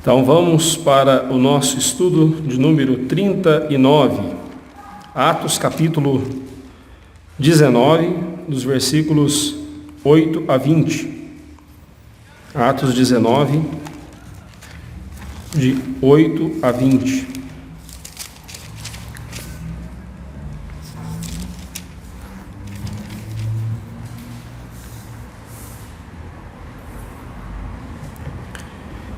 Então vamos para o nosso estudo de número 39, Atos capítulo 19, dos versículos 8 a 20. Atos 19, de 8 a 20.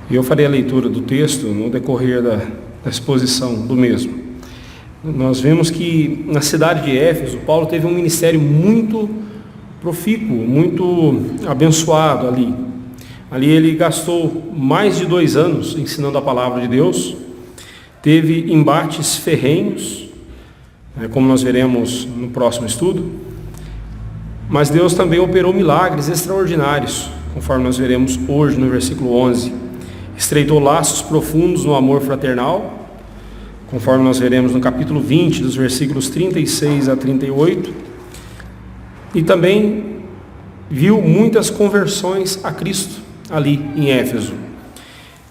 E eu farei a leitura do texto no decorrer da exposição do mesmo. Nós vemos que na cidade de Éfeso, Paulo teve um ministério muito profícuo, muito abençoado ali. Ali ele gastou mais de 2 anos ensinando a palavra de Deus, teve embates ferrenhos, como nós veremos no próximo estudo, mas Deus também operou milagres extraordinários, conforme nós veremos hoje no versículo 11. Estreitou laços profundos no amor fraternal, conforme nós veremos no capítulo 20, dos versículos 36 a 38, e também viu muitas conversões a Cristo ali em Éfeso.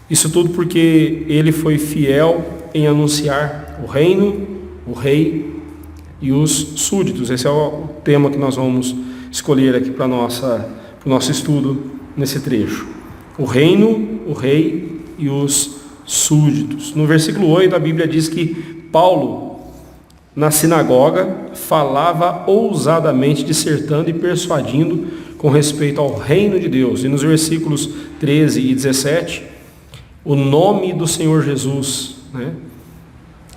Isso tudo porque ele foi fiel em anunciar o reino, o rei e os súditos. Esse é o tema que nós vamos escolher aqui para o nosso estudo nesse trecho. O reino, o rei e os súditos. No versículo 8, a Bíblia diz que Paulo, na sinagoga, falava ousadamente, dissertando e persuadindo com respeito ao reino de Deus. E nos versículos 13 e 17, o nome do Senhor Jesus,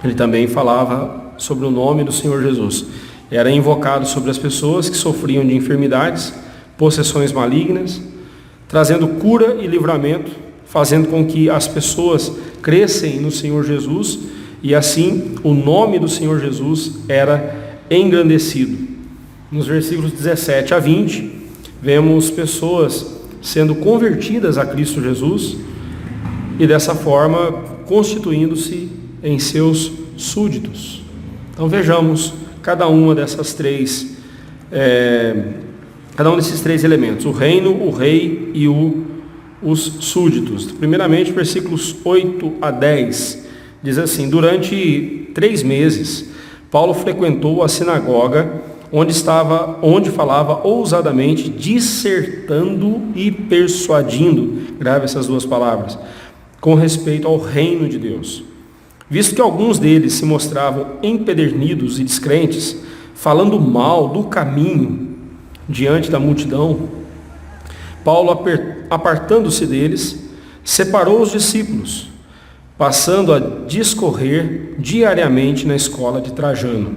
ele também falava sobre o nome do Senhor Jesus. Era invocado sobre as pessoas que sofriam de enfermidades, possessões malignas, trazendo cura e livramento, fazendo com que as pessoas crescem no Senhor Jesus, e assim o nome do Senhor Jesus era engrandecido. Nos versículos 17 a 20, vemos pessoas sendo convertidas a Cristo Jesus, e dessa forma constituindo-se em seus súditos. Então vejamos cada um desses três elementos: o reino, o rei e os súditos. Primeiramente, versículos 8 a 10, diz assim: durante 3 meses, Paulo frequentou a sinagoga, onde falava ousadamente, dissertando e persuadindo, grave essas 2 palavras, com respeito ao reino de Deus. Visto que alguns deles se mostravam empedernidos e descrentes, falando mal do caminho diante da multidão, Paulo, apartando-se deles, separou os discípulos, passando a discorrer diariamente na escola de Trajano.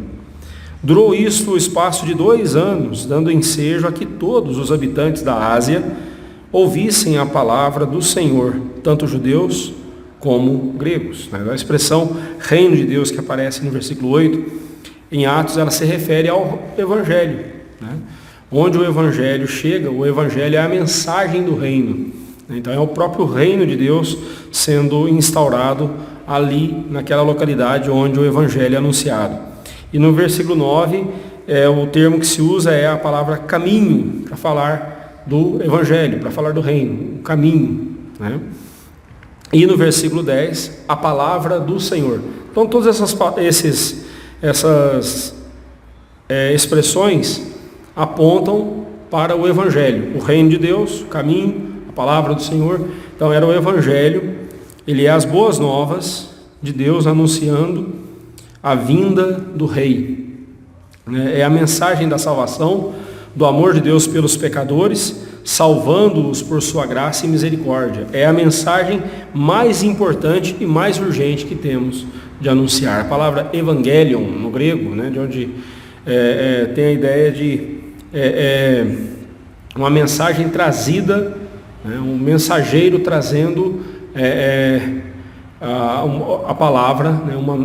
Durou isto o espaço de 2 anos, dando ensejo a que todos os habitantes da Ásia ouvissem a palavra do Senhor, tanto judeus como gregos. A expressão reino de Deus que aparece no versículo 8, em Atos, ela se refere ao Evangelho, Onde o Evangelho chega, o Evangelho é a mensagem do reino. Então é o próprio reino de Deus sendo instaurado ali, naquela localidade onde o Evangelho é anunciado. E no versículo 9, o termo que se usa é a palavra caminho, para falar do Evangelho, para falar do reino, o caminho. E no versículo 10, a palavra do Senhor. Então todas essas expressões apontam para o Evangelho, o reino de Deus, o caminho, a palavra do Senhor. Então era o Evangelho, ele é as boas novas de Deus anunciando a vinda do Rei. É a mensagem da salvação, do amor de Deus pelos pecadores, salvando-os por sua graça e misericórdia. É a mensagem mais importante e mais urgente que temos de anunciar. A palavra evangelion, no grego, de onde tem a ideia de uma mensagem trazida, um mensageiro trazendo a palavra, uma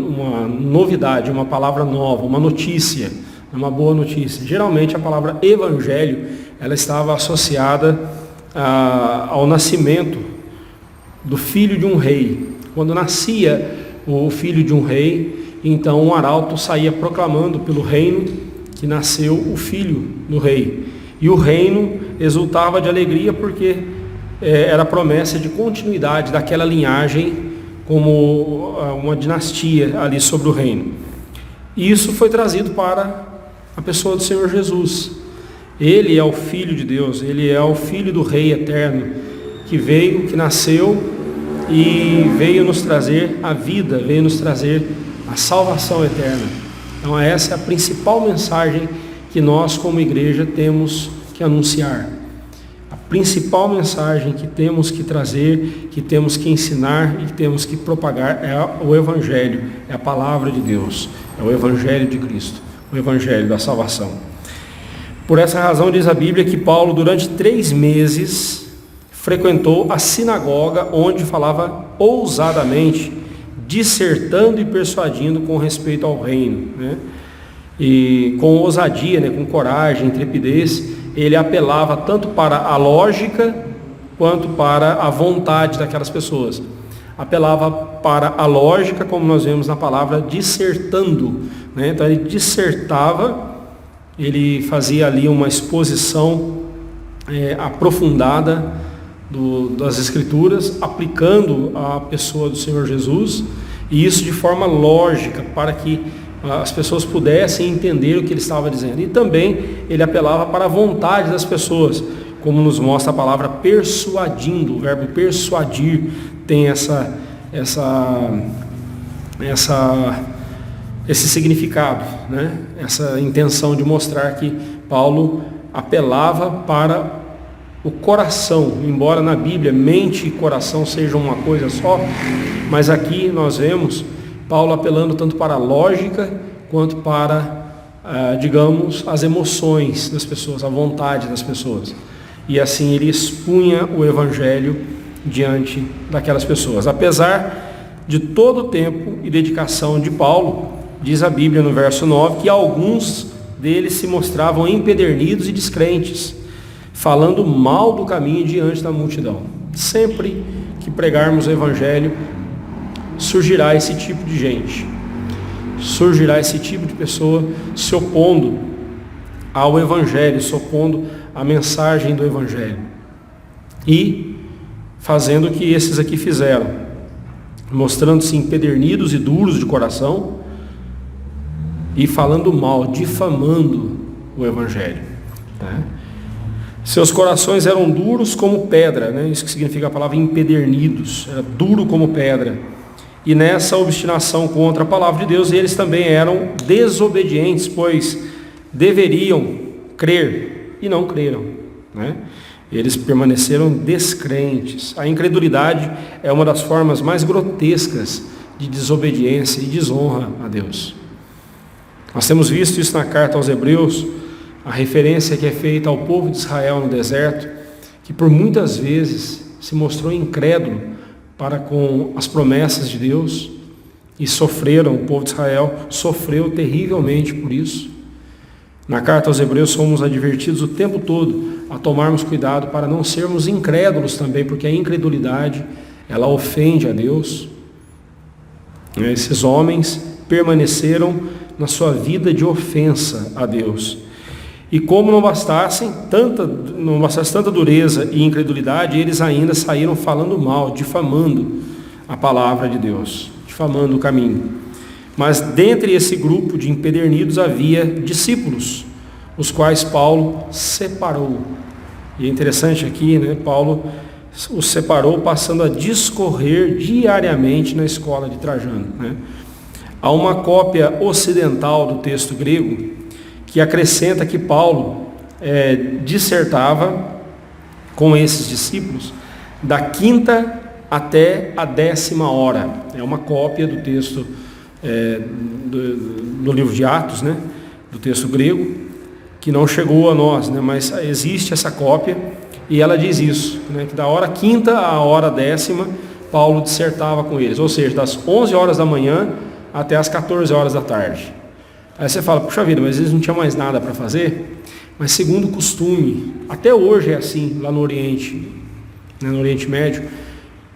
novidade, uma palavra nova, uma notícia, uma boa notícia. Geralmente a palavra evangelho, ela estava associada ao nascimento do filho de um rei. Quando nascia o filho de um rei, então um arauto saía proclamando pelo reino que nasceu o filho do rei. E o reino exultava de alegria porque era a promessa de continuidade daquela linhagem como uma dinastia ali sobre o reino. E isso foi trazido para a pessoa do Senhor Jesus. Ele é o Filho de Deus, Ele é o Filho do Rei eterno, que veio, que nasceu e veio nos trazer a vida, veio nos trazer a salvação eterna. Então essa é a principal mensagem que nós como igreja temos que anunciar. A principal mensagem que temos que trazer, que temos que ensinar e que temos que propagar é o Evangelho, é a palavra de Deus, é o Evangelho de Cristo, o Evangelho da salvação. Por essa razão diz a Bíblia que Paulo durante 3 meses frequentou a sinagoga onde falava ousadamente, dissertando e persuadindo com respeito ao reino, né? E com ousadia, né? Com coragem, intrepidez, ele apelava tanto para a lógica quanto para a vontade daquelas pessoas. Apelava para a lógica, como nós vemos na palavra dissertando, né? Então ele dissertava, ele fazia ali uma exposição aprofundada das Escrituras, aplicando a pessoa do Senhor Jesus, e isso de forma lógica, para que as pessoas pudessem entender o que ele estava dizendo. E também ele apelava para a vontade das pessoas, como nos mostra a palavra persuadindo. O verbo persuadir tem esse significado, né? Essa intenção de mostrar que Paulo apelava para o coração, embora na Bíblia mente e coração sejam uma coisa só, mas aqui nós vemos Paulo apelando tanto para a lógica quanto para, digamos, as emoções das pessoas, a vontade das pessoas. E assim ele expunha o Evangelho diante daquelas pessoas. Apesar de todo o tempo e dedicação de Paulo, diz a Bíblia no verso 9, que alguns deles se mostravam empedernidos e descrentes, falando mal do caminho diante da multidão. Sempre que pregarmos o Evangelho, surgirá esse tipo de gente, surgirá esse tipo de pessoa se opondo ao Evangelho, se opondo à mensagem do Evangelho, e fazendo o que esses aqui fizeram, mostrando-se empedernidos e duros de coração, e falando mal, difamando o Evangelho, né? Seus corações eram duros como pedra, né? Isso que significa a palavra empedernidos, era duro como pedra. E nessa obstinação contra a palavra de Deus, eles também eram desobedientes, pois deveriam crer e não creram, né? Eles permaneceram descrentes. A incredulidade é uma das formas mais grotescas de desobediência e desonra a Deus. Nós temos visto isso na carta aos Hebreus, a referência que é feita ao povo de Israel no deserto, que por muitas vezes se mostrou incrédulo para com as promessas de Deus, e o povo de Israel sofreu terrivelmente por isso. Na carta aos Hebreus somos advertidos o tempo todo a tomarmos cuidado para não sermos incrédulos também, porque a incredulidade, ela ofende a Deus. Esses homens permaneceram na sua vida de ofensa a Deus. E como não bastasse tanta dureza e incredulidade, eles ainda saíram falando mal, difamando a palavra de Deus, difamando o caminho. Mas dentre esse grupo de empedernidos havia discípulos, os quais Paulo separou. E é interessante aqui, né? Paulo os separou, passando a discorrer diariamente na escola de Trajano, né? Há uma cópia ocidental do texto grego que acrescenta que Paulo dissertava com esses discípulos da 5ª até a 10ª hora. É uma cópia do texto do livro de Atos, né? Do texto grego, que não chegou a nós, né? Mas existe essa cópia e ela diz isso, né? Que da hora 5ª à hora 10ª, Paulo dissertava com eles, ou seja, das 11 horas da manhã até as 14 horas da tarde. Aí você fala, puxa vida, mas eles não tinham mais nada para fazer? Mas segundo o costume, até hoje é assim lá no Oriente, né, no Oriente Médio,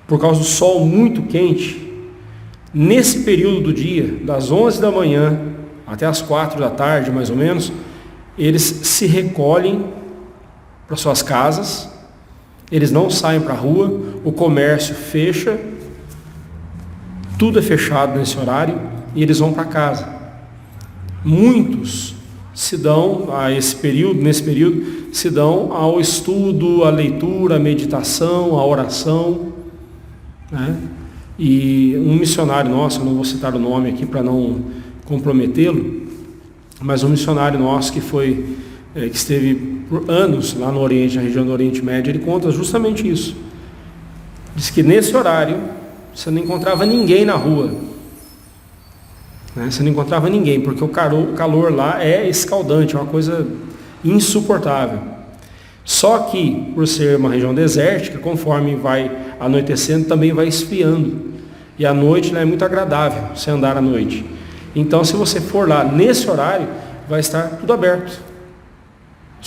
por causa do sol muito quente, nesse período do dia, das 11 da manhã até as 4 da tarde, mais ou menos, eles se recolhem para suas casas Eles não saem para a rua, o comércio fecha, tudo é fechado nesse horário e eles vão para casa. Muitos se dão nesse período, se dão ao estudo, à leitura, à meditação, à oração, né? E um missionário nosso, eu não vou citar o nome aqui para não comprometê-lo, mas um missionário nosso que esteve por anos lá no Oriente, na região do Oriente Médio, ele conta justamente isso. Diz que nesse horário você não encontrava ninguém na rua, né? Você não encontrava ninguém, porque o calor lá é escaldante, é uma coisa insuportável. Só que, por ser uma região desértica, conforme vai anoitecendo, também vai esfriando. E a noite lá é muito agradável, você andar à noite. Então, se você for lá nesse horário, vai estar tudo aberto.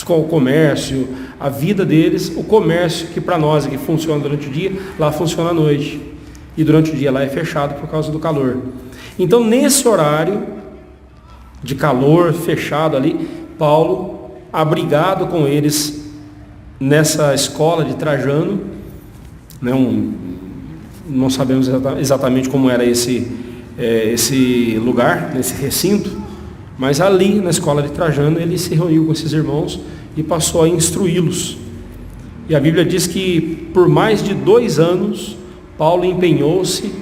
O comércio, a vida deles, o comércio que para nós aqui funciona durante o dia, lá funciona à noite. E durante o dia lá é fechado por causa do calor. Então, nesse horário de calor, fechado ali, Paulo, abrigado com eles nessa escola de Trajano, né, não sabemos exatamente como era esse lugar, nesse recinto, mas ali na escola de Trajano ele se reuniu com esses irmãos e passou a instruí-los. E a Bíblia diz que por mais de 2 anos Paulo empenhou-se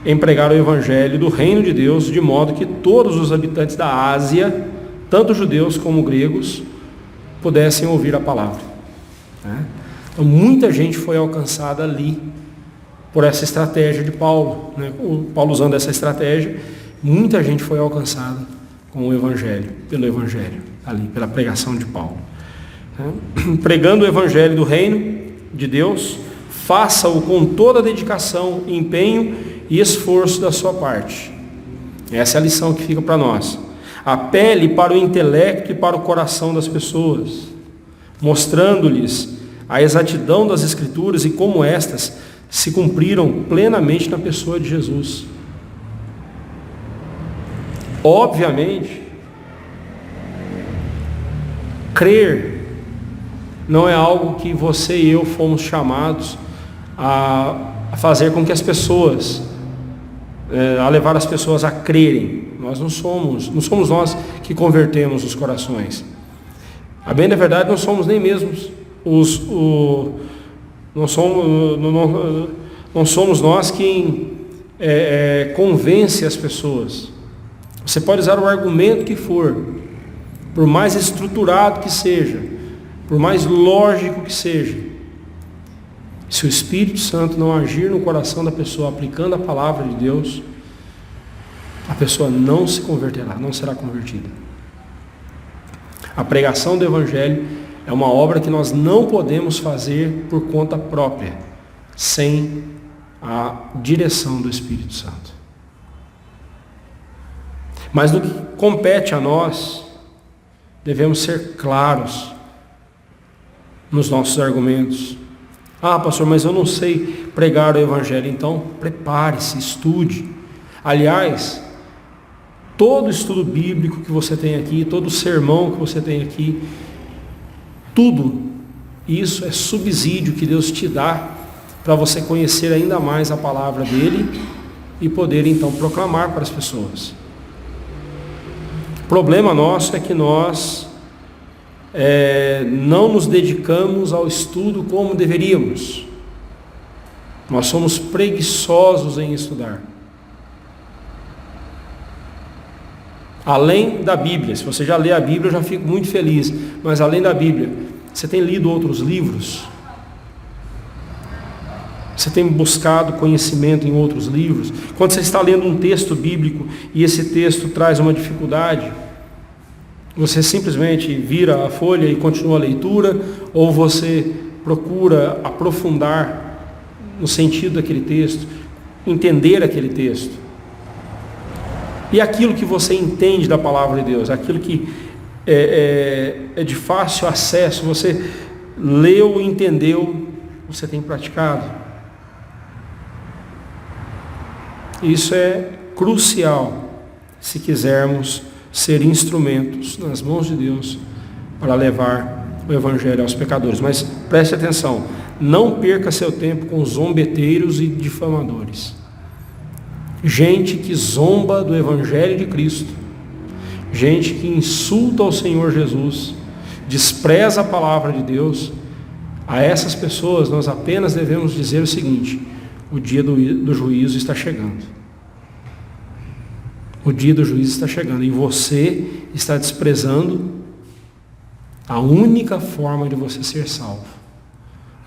em pregar o evangelho do reino de Deus, de modo que todos os habitantes da Ásia, tanto judeus como gregos, pudessem ouvir a palavra, né? Então muita gente foi alcançada ali por essa estratégia de Paulo, né? Paulo usando essa estratégia, muita gente foi alcançada com o evangelho, pelo evangelho ali, pela pregação de Paulo, né? Pregando o evangelho do reino de Deus, faça-o com toda a dedicação, empenho e esforço da sua parte. Essa é a lição que fica para nós. Apele para o intelecto e para o coração das pessoas, mostrando-lhes a exatidão das Escrituras e como estas se cumpriram plenamente na pessoa de Jesus. Obviamente, crer não é algo que você e eu fomos chamados a fazer com que as pessoas, a levar as pessoas a crerem. Nós não somos nós que convertemos os corações. A bem da verdade, não somos nem mesmo não somos nós quem convence as pessoas. Você pode usar o argumento que for, por mais estruturado que seja, por mais lógico que seja, se o Espírito Santo não agir no coração da pessoa, aplicando a palavra de Deus, a pessoa não se converterá, não será convertida. A pregação do Evangelho é uma obra que nós não podemos fazer por conta própria, sem a direção do Espírito Santo. Mas no que compete a nós, devemos ser claros nos nossos argumentos. Ah, pastor, mas eu não sei pregar o Evangelho. Então, prepare-se, estude. Aliás, todo estudo bíblico que você tem aqui, todo sermão que você tem aqui, tudo isso é subsídio que Deus te dá para você conhecer ainda mais a palavra dele e poder então proclamar para as pessoas. O problema nosso é que nós não nos dedicamos ao estudo como deveríamos. Nós somos preguiçosos em estudar. Além da Bíblia, se você já lê a Bíblia, eu já fico muito feliz, mas além da Bíblia, você tem lido outros livros? Você tem buscado conhecimento em outros livros? Quando você está lendo um texto bíblico e esse texto traz uma dificuldade, você simplesmente vira a folha e continua a leitura, ou você procura aprofundar no sentido daquele texto, entender aquele texto? E aquilo que você entende da palavra de Deus, aquilo que é de fácil acesso, você leu, entendeu, você tem praticado? Isso é crucial se quisermos ser instrumentos nas mãos de Deus para levar o Evangelho aos pecadores. Mas preste atenção, Não perca seu tempo com zombeteiros e difamadores. Gente que zomba do Evangelho de Cristo. Gente que insulta o Senhor Jesus, despreza a palavra de Deus. A essas pessoas nós apenas devemos dizer o seguinte: o dia do juízo está chegando. O dia do juízo está chegando e você está desprezando a única forma de você ser salvo.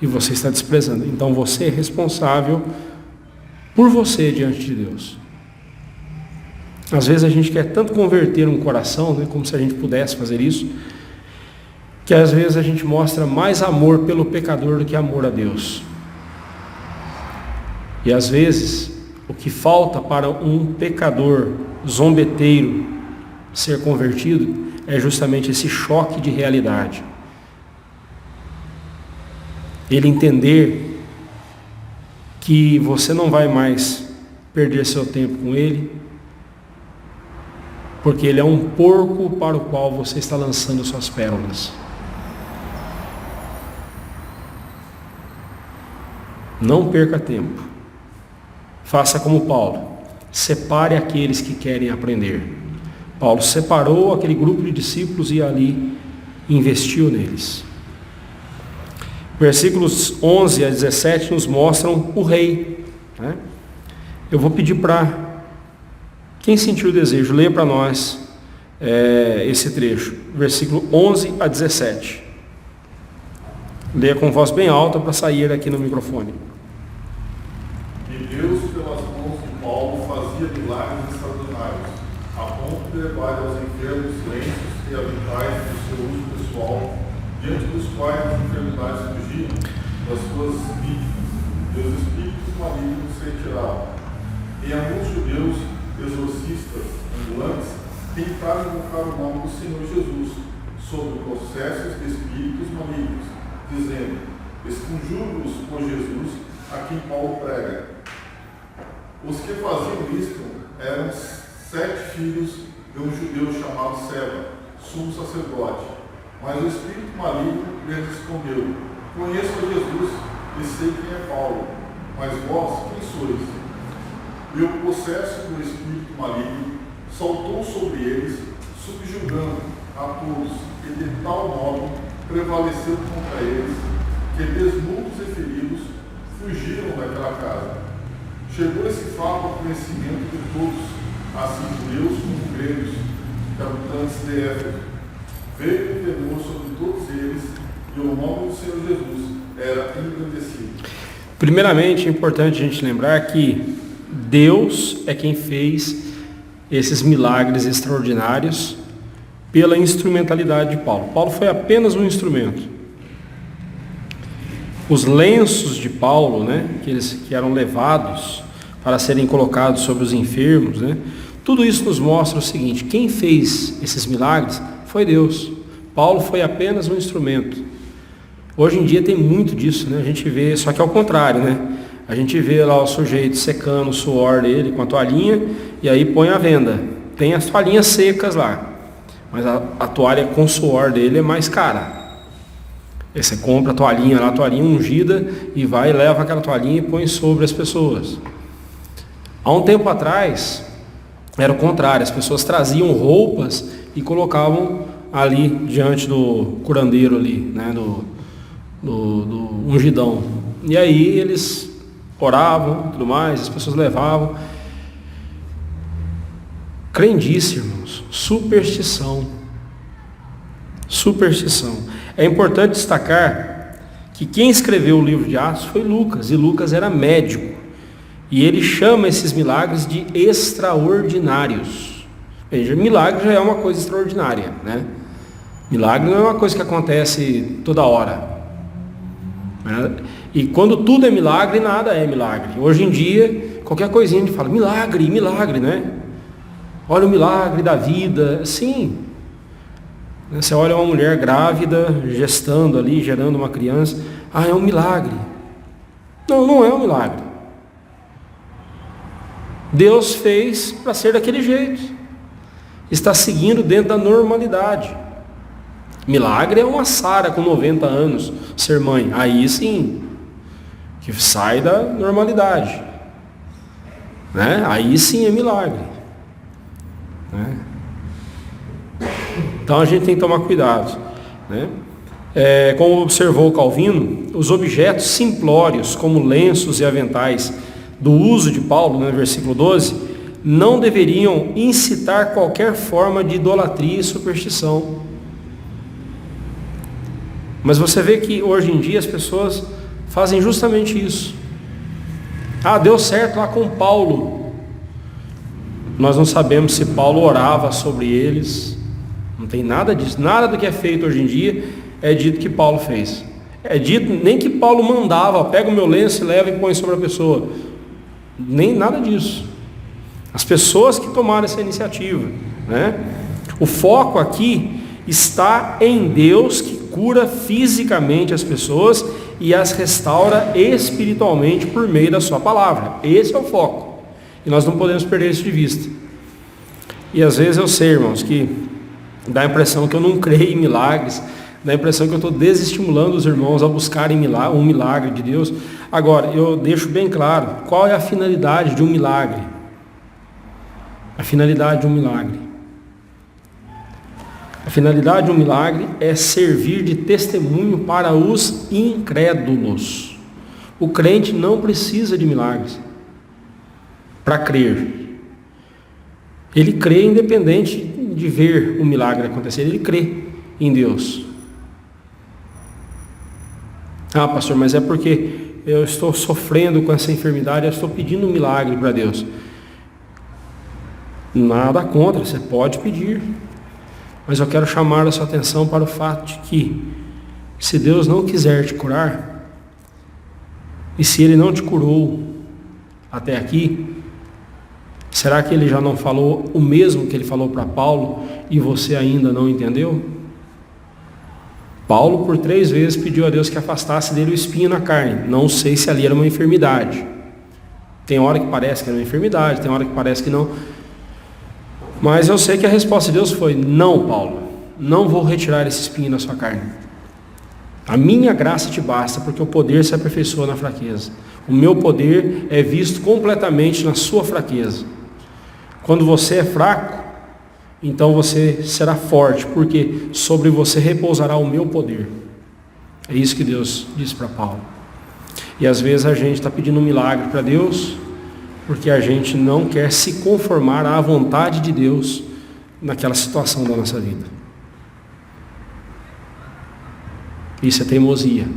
E você está desprezando. Então você é responsável por você diante de Deus. Às vezes a gente quer tanto converter um coração, né, como se a gente pudesse fazer isso, que às vezes a gente mostra mais amor pelo pecador do que amor a Deus. E às vezes o que falta para um pecador zombeteiro ser convertido é justamente esse choque de realidade. Ele entender que você não vai mais perder seu tempo com ele, porque ele é um porco para o qual você está lançando suas pérolas. Não perca tempo. Faça como Paulo. Separe aqueles que querem aprender. Paulo separou aquele grupo de discípulos e ali investiu neles. Versículos 11 a 17 nos mostram o rei, né? Eu vou pedir para quem sentiu o desejo, leia para nós esse trecho, versículo 11 a 17. Leia com voz bem alta para sair aqui no microfone. E Deus, pelas mãos de Paulo, fazia milagres extraordinários, a ponto de levar aos enfermos lenços e aventais do seu uso pessoal, diante dos quais as enfermidades fugiam das suas vítimas, e os espíritos malignos se retiravam. E alguns judeus, exorcistas, ambulantes, tentaram invocar o nome do Senhor Jesus sobre processos de espíritos malignos, dizendo: esconjuro-os por Jesus, a quem Paulo prega. Os que faziam isto eram 7 filhos de um judeu chamado Seba, sumo sacerdote. Mas o espírito maligno lhes respondeu: conheço a Jesus e sei quem é Paulo, mas vós quem sois? E o possesso do espírito maligno saltou sobre eles, subjugando a todos, e de tal modo prevaleceu contra eles, que desnudos e feridos fugiram daquela casa. Chegou esse fato ao conhecimento de todos, assim judeus como gregos, habitantes de Éfeso. Veio o temor sobre todos eles, e o nome do Senhor Jesus era engrandecido. Primeiramente, é importante a gente lembrar que Deus é quem fez esses milagres extraordinários pela instrumentalidade de Paulo. Paulo foi apenas um instrumento. Os lenços de Paulo, né, que eram levados para serem colocados sobre os enfermos, né, tudo isso nos mostra o seguinte: quem fez esses milagres foi Deus. Paulo foi apenas um instrumento. Hoje em dia tem muito disso, né? A gente vê, só que ao contrário, né? A gente vê lá o sujeito secando o suor dele com a toalhinha e aí põe à venda. Tem as toalhinhas secas lá, mas a toalha com suor dele é mais cara. Aí você compra a toalhinha lá, a toalhinha ungida, e vai e leva aquela toalhinha e põe sobre as pessoas. Há um tempo atrás, era o contrário, as pessoas traziam roupas e colocavam ali diante do curandeiro ali, né, do ungidão. E aí eles oravam, tudo mais, as pessoas levavam. Crendice, irmãos, superstição. Superstição. É importante destacar que quem escreveu o livro de Atos foi Lucas, e Lucas era médico. E ele chama esses milagres de extraordinários. Veja, milagre já é uma coisa extraordinária, né? Milagre não é uma coisa que acontece toda hora, né? E quando tudo é milagre, nada é milagre. Hoje em dia, qualquer coisinha a gente fala, milagre, milagre, né? Olha o milagre da vida. Sim. Você olha uma mulher grávida, gestando ali, gerando uma criança. Ah, é um milagre. Não, não é um milagre. Deus fez para ser daquele jeito. Está seguindo dentro da normalidade. Milagre é uma Sara com 90 anos ser mãe. Aí sim, que sai da normalidade, né? Aí sim é milagre, né? Então a gente tem que tomar cuidado, né? Como observou Calvino, os objetos simplórios, como lenços e aventais, do uso de Paulo, no versículo 12, não deveriam incitar qualquer forma de idolatria e superstição. Mas você vê que hoje em dia as pessoas fazem justamente isso. Deu certo lá com Paulo. Nós não sabemos se Paulo orava sobre eles. Não tem nada disso. Nada do que é feito hoje em dia é dito que Paulo fez. É dito nem que Paulo mandava, pega o meu lenço e leva e põe sobre a pessoa. Nem nada disso. As pessoas que tomaram essa iniciativa, né? O foco aqui está em Deus, que cura fisicamente as pessoas e as restaura espiritualmente por meio da sua palavra. Esse é o foco. E nós não podemos perder isso de vista. E às vezes eu sei, irmãos, que dá a impressão que eu não creio em milagres, dá a impressão que eu estou desestimulando os irmãos a buscarem um milagre de Deus. Agora, eu deixo bem claro qual é a finalidade de um milagre. A finalidade de um milagre. A finalidade de um milagre é servir de testemunho para os incrédulos. O crente não precisa de milagres para crer. Ele crê independente de ver o milagre acontecer. Ele crê em Deus. Pastor, mas é porque eu estou sofrendo com essa enfermidade, eu estou pedindo um milagre para Deus. Nada contra, você pode pedir. Mas eu quero chamar a sua atenção para o fato de que, se Deus não quiser te curar, e se Ele não te curou até aqui, será que Ele já não falou o mesmo que Ele falou para Paulo e você ainda não entendeu? Paulo por 3 vezes pediu a Deus que afastasse dele o espinho na carne. Não sei se ali era uma enfermidade. Tem hora que parece que era uma enfermidade, tem hora que parece que não. Mas eu sei que a resposta de Deus foi: não, Paulo, não vou retirar esse espinho da sua carne. A minha graça te basta, porque o poder se aperfeiçoa na fraqueza. O meu poder é visto completamente na sua fraqueza. Quando você é fraco, então você será forte, porque sobre você repousará o meu poder. É isso que Deus disse para Paulo. E às vezes a gente está pedindo um milagre para Deus, porque a gente não quer se conformar à vontade de Deus naquela situação da nossa vida. Isso é teimosia.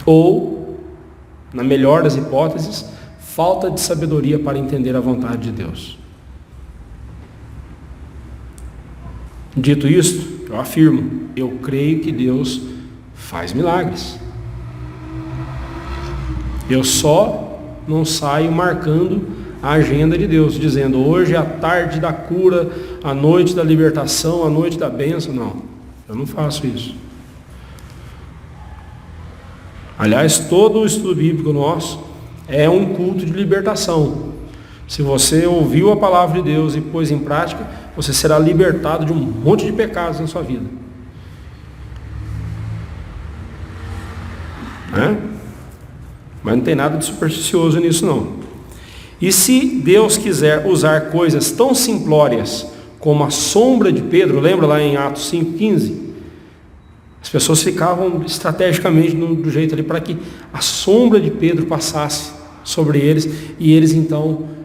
Ou, na melhor das hipóteses, falta de sabedoria para entender a vontade de Deus. Dito isto, eu afirmo, eu creio que Deus faz milagres. Eu só não saio marcando a agenda de Deus, dizendo: hoje é a tarde da cura, a noite da libertação, a noite da bênção. Não, eu não faço isso. Aliás, todo o estudo bíblico nosso é um culto de libertação. Se você ouviu a palavra de Deus e pôs em prática, você será libertado de um monte de pecados na sua vida. Mas não tem nada de supersticioso nisso não. E se Deus quiser usar coisas tão simplórias como a sombra de Pedro, lembra lá em Atos 5,15? As pessoas ficavam estrategicamente do jeito ali para que a sombra de Pedro passasse sobre eles, e eles então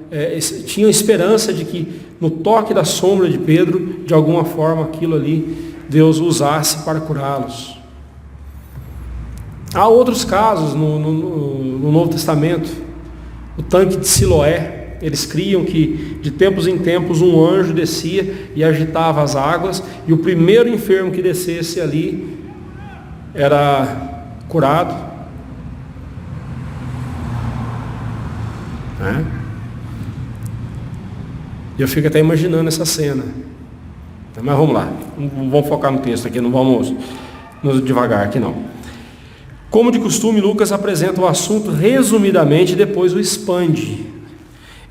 tinham esperança de que no toque da sombra de Pedro, de alguma forma aquilo ali, Deus usasse para curá-los. Há outros casos no Novo Testamento. O tanque de Siloé, eles criam que de tempos em tempos um anjo descia e agitava as águas, e o primeiro enfermo que descesse ali era curado. Eu fico até imaginando essa cena. Mas vamos lá, não vamos focar no texto aqui, não vamos nos devagar aqui não. Como de costume, Lucas apresenta o assunto resumidamente e depois o expande.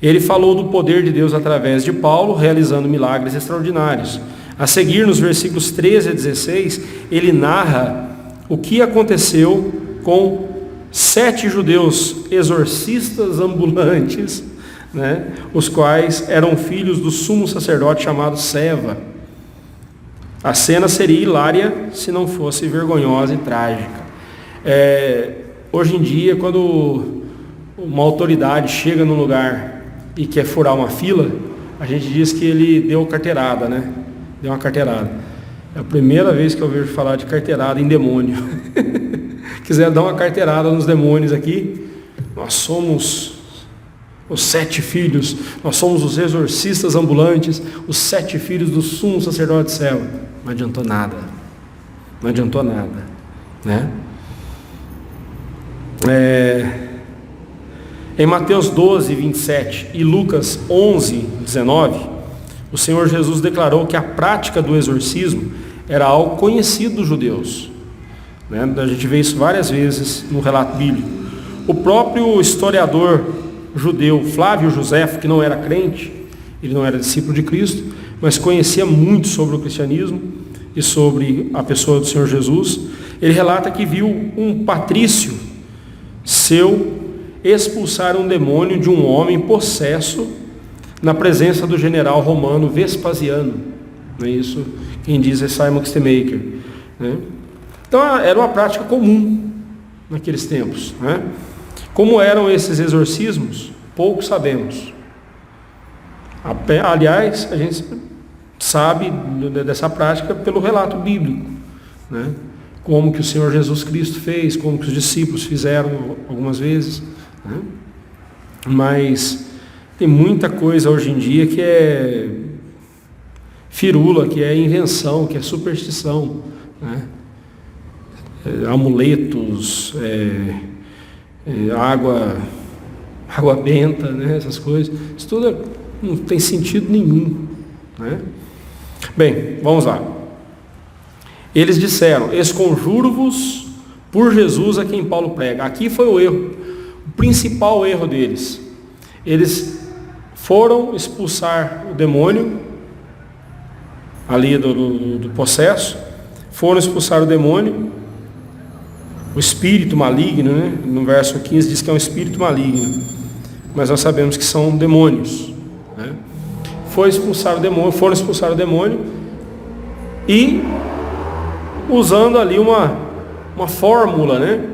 Ele falou do poder de Deus através de Paulo, realizando milagres extraordinários. A seguir, nos versículos 13 a 16, ele narra o que aconteceu com 7 judeus exorcistas ambulantes, né, os quais eram filhos do sumo sacerdote chamado Seva. A cena seria hilária se não fosse vergonhosa e trágica. Hoje em dia, quando uma autoridade chega num lugar e quer furar uma fila, a gente diz que ele deu carteirada, né? Deu uma carteirada. É a primeira vez que eu vejo falar de carteirada em demônio. Quiser dar uma carteirada nos demônios aqui, nós somos os 7 filhos, nós somos os exorcistas ambulantes, os 7 filhos do sumo sacerdote Seva. Não adiantou nada. Não adiantou nada, né? Em Mateus 12, 27 e Lucas 11, 19, o Senhor Jesus declarou que a prática do exorcismo era algo conhecido dos judeus, né? A gente vê isso várias vezes no relato bíblico. O próprio historiador judeu Flávio Joséfo, que não era crente, ele não era discípulo de Cristo, mas conhecia muito sobre o cristianismo e sobre a pessoa do Senhor Jesus, ele relata que viu um patrício seu expulsar um demônio de um homem possesso na presença do general romano Vespasiano. Não é isso? Quem diz é Simon Stemaker, né? Então era uma prática comum naqueles tempos, né? Como eram esses exorcismos? Pouco sabemos. Aliás, a gente sabe dessa prática pelo relato bíblico, né? Como que o Senhor Jesus Cristo fez, como que os discípulos fizeram algumas vezes, né? Mas tem muita coisa hoje em dia que é firula, que é invenção, que é superstição, né? Amuletos, água benta, né? Essas coisas, isso tudo não tem sentido nenhum, né? Bem, vamos lá. Eles disseram: esconjuro-vos por Jesus a quem Paulo prega. Aqui foi o erro, o principal erro deles. Eles foram expulsar o demônio ali do possesso, foram expulsar o demônio, o espírito maligno, né? No verso 15 diz que é um espírito maligno, mas nós sabemos que são demônios, né? Foram expulsar o demônio e usando ali uma fórmula, né?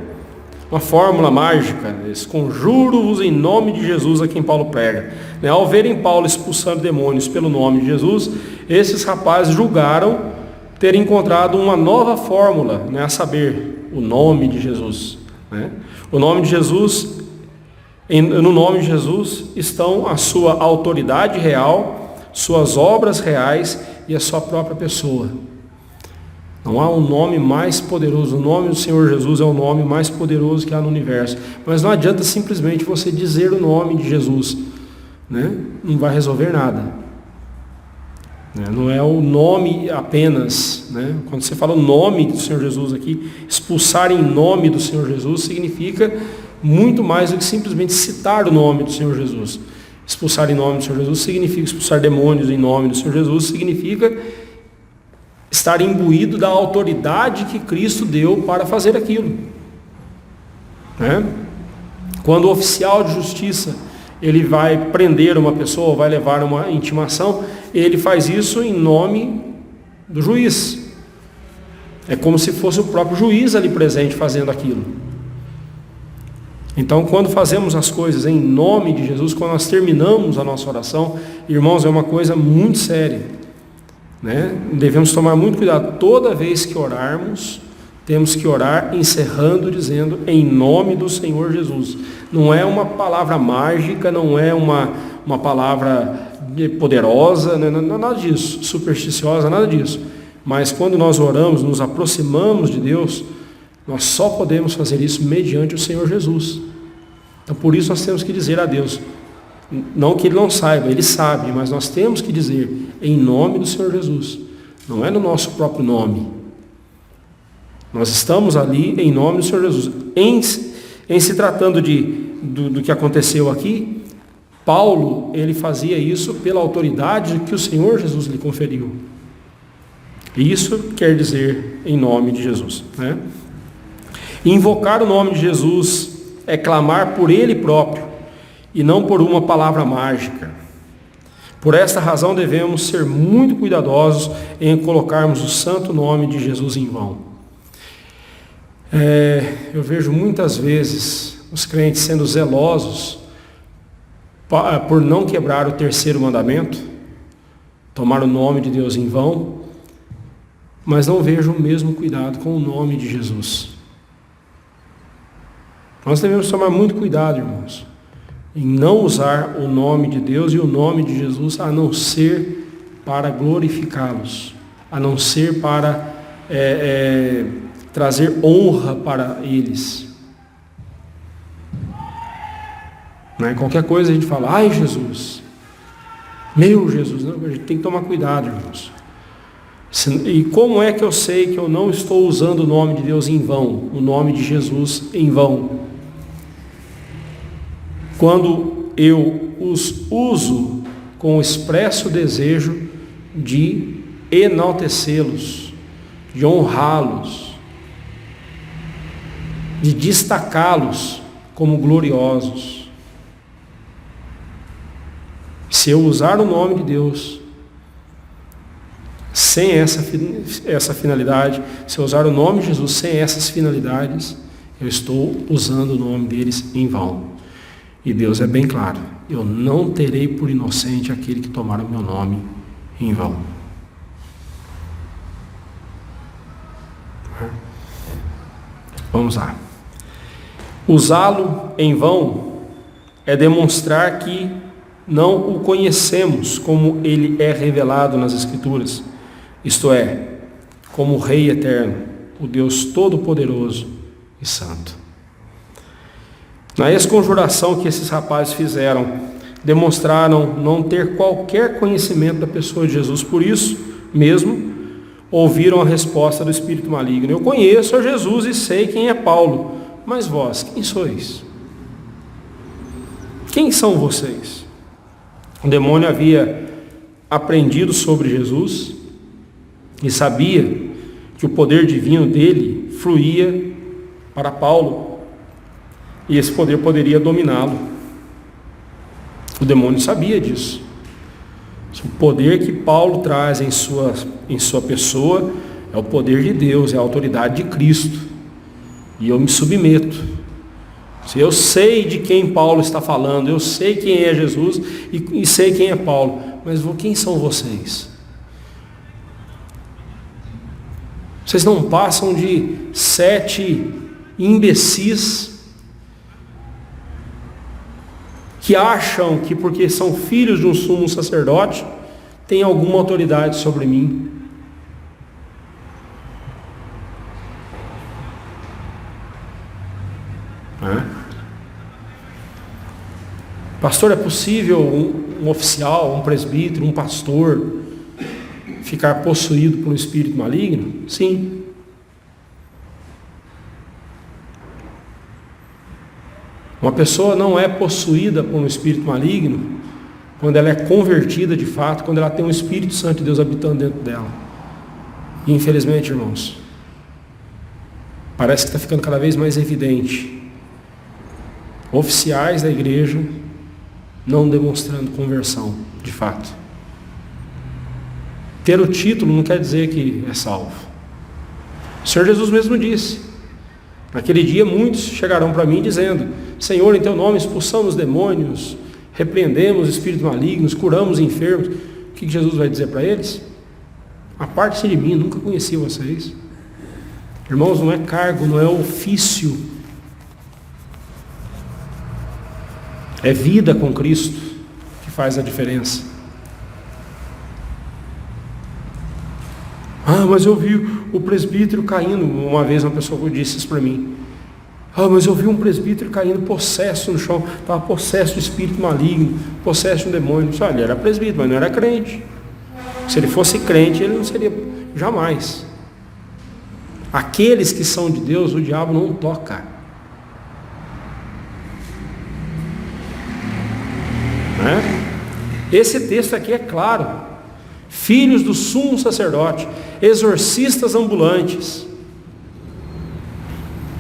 Uma fórmula mágica: esconjuro-vos em nome de Jesus a quem Paulo prega, né? Ao verem Paulo expulsando demônios pelo nome de Jesus, esses rapazes julgaram ter encontrado uma nova fórmula, né? A saber, o nome de Jesus, né? O nome de Jesus, no nome de Jesus estão a sua autoridade real, suas obras reais e a sua própria pessoa. Não há um nome mais poderoso. O nome do Senhor Jesus é o nome mais poderoso que há no universo. Mas não adianta simplesmente você dizer o nome de Jesus, né? Não vai resolver nada. Não é o nome apenas, né? Quando você fala o nome do Senhor Jesus aqui, expulsar em nome do Senhor Jesus significa muito mais do que simplesmente citar o nome do Senhor Jesus. Expulsar em nome do Senhor Jesus significa expulsar demônios em nome do Senhor Jesus, significa estar imbuído da autoridade que Cristo deu para fazer aquilo, né? Quando o oficial de justiça ele vai prender uma pessoa, vai levar uma intimação, ele faz isso em nome do juiz. É como se fosse o próprio juiz ali presente fazendo aquilo. Então, quando fazemos as coisas em nome de Jesus, quando nós terminamos a nossa oração, irmãos, é uma coisa muito séria, né? Devemos tomar muito cuidado. Toda vez que orarmos, temos que orar encerrando dizendo em nome do Senhor Jesus. Não é uma palavra mágica, não é uma palavra poderosa, né? Nada disso, supersticiosa, nada disso. Mas quando nós oramos, nos aproximamos de Deus, nós só podemos fazer isso mediante o Senhor Jesus. Então por isso nós temos que dizer a Deus, não que Ele não saiba, Ele sabe, mas nós temos que dizer em nome do Senhor Jesus. Não é no nosso próprio nome. Nós estamos ali em nome do Senhor Jesus. Em se tratando do que aconteceu aqui, Paulo, ele fazia isso pela autoridade que o Senhor Jesus lhe conferiu. E isso quer dizer em nome de Jesus, né? Invocar o nome de Jesus é clamar por Ele próprio e não por uma palavra mágica. Por esta razão devemos ser muito cuidadosos em colocarmos o santo nome de Jesus em vão. Eu vejo muitas vezes os crentes sendo zelosos por não quebrar o terceiro mandamento, tomar o nome de Deus em vão, mas não vejo o mesmo cuidado com o nome de Jesus. Nós devemos tomar muito cuidado, irmãos, em não usar o nome de Deus e o nome de Jesus, a não ser para glorificá-los, a não ser para trazer honra para eles. Não é? Qualquer coisa a gente fala, ai Jesus, meu Jesus, não, a gente tem que tomar cuidado, irmãos. E como é que eu sei que eu não estou usando o nome de Deus em vão, o nome de Jesus em vão? Quando eu os uso com o expresso desejo de enaltecê-los, de honrá-los, de destacá-los como gloriosos. Se eu usar o nome de Deus sem essa finalidade, se eu usar o nome de Jesus sem essas finalidades, eu estou usando o nome deles em vão. E Deus é bem claro, eu não terei por inocente aquele que tomar o meu nome em vão. Vamos lá. Usá-lo em vão é demonstrar que não o conhecemos como ele é revelado nas Escrituras, isto é, como o Rei eterno, o Deus Todo-Poderoso e Santo. Na esconjuração que esses rapazes fizeram, demonstraram não ter qualquer conhecimento da pessoa de Jesus, por isso mesmo ouviram a resposta do espírito maligno: eu conheço a Jesus e sei quem é Paulo, mas vós, quem sois? Quem são vocês? O demônio havia aprendido sobre Jesus e sabia que o poder divino dele fluía para Paulo, e esse poder poderia dominá-lo. O demônio sabia disso. O poder que Paulo traz em sua pessoa é o poder de Deus, é a autoridade de Cristo. E eu me submeto. Se eu sei de quem Paulo está falando, eu sei quem é Jesus e sei quem é Paulo, mas quem são vocês? Vocês não passam de 7 imbecis que acham que porque são filhos de um sumo sacerdote, têm alguma autoridade sobre mim. Pastor, é possível um oficial, um presbítero, um pastor ficar possuído por um espírito maligno? Sim. Uma pessoa não é possuída por um espírito maligno quando ela é convertida de fato, quando ela tem um Espírito Santo de Deus habitando dentro dela. E infelizmente, irmãos, parece que está ficando cada vez mais evidente. Oficiais da igreja não demonstrando conversão de fato. Ter o título não quer dizer que é salvo. O Senhor Jesus mesmo disse: naquele dia muitos chegarão para mim dizendo: Senhor, em teu nome expulsamos demônios, repreendemos espíritos malignos, curamos enfermos. O que Jesus vai dizer para eles? Aparte-se de mim, nunca conheci vocês. Irmãos, não é cargo, não é ofício, é vida com Cristo que faz a diferença. Mas eu vi o presbítero caindo. Uma vez uma pessoa disse isso para mim: mas eu vi um presbítero caindo possesso no chão, estava possesso de espírito maligno, possesso de um demônio. Olha, ele era presbítero, mas não era crente. Se ele fosse crente, ele não seria jamais. Aqueles que são de Deus, o diabo não toca. Esse texto aqui é claro. Filhos do sumo sacerdote, exorcistas ambulantes,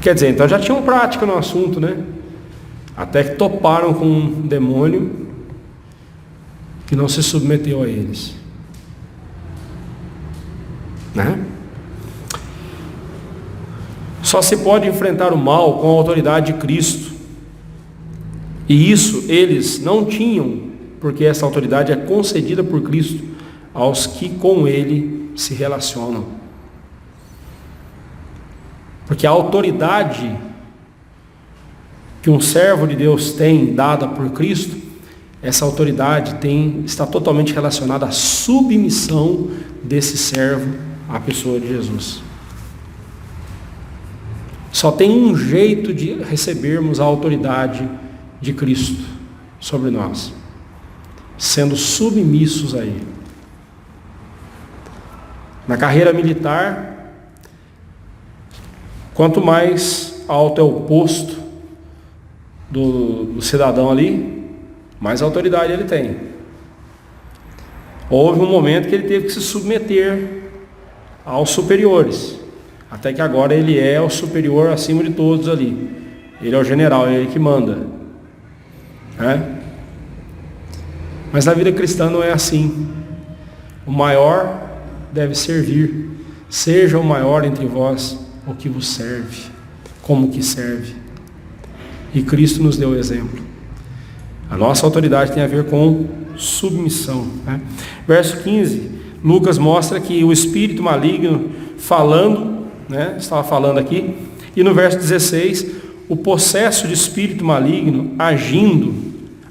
Quer dizer, então já tinham prática no assunto, né? Até que toparam com um demônio que não se submeteu a eles, né? Só se pode enfrentar o mal com a autoridade de Cristo. E isso eles não tinham, porque essa autoridade é concedida por Cristo aos que com Ele se relacionam. Porque a autoridade que um servo de Deus tem dada por Cristo, essa autoridade está totalmente relacionada à submissão desse servo à pessoa de Jesus. Só tem um jeito de recebermos a autoridade de Cristo sobre nós, sendo submissos a Ele. Na carreira militar, quanto mais alto é o posto do cidadão ali, mais autoridade ele tem. Houve um momento que ele teve que se submeter aos superiores, até que agora ele é o superior acima de todos ali. Ele é o general, é ele que manda, né? Mas na vida cristã não é assim. O maior deve servir. Seja o maior entre vós o que vos serve, como que serve. E Cristo nos deu o exemplo. A nossa autoridade tem a ver com submissão, né? Verso 15, Lucas mostra que o espírito maligno falando, né, estava falando aqui, e no verso 16, o possesso de espírito maligno agindo,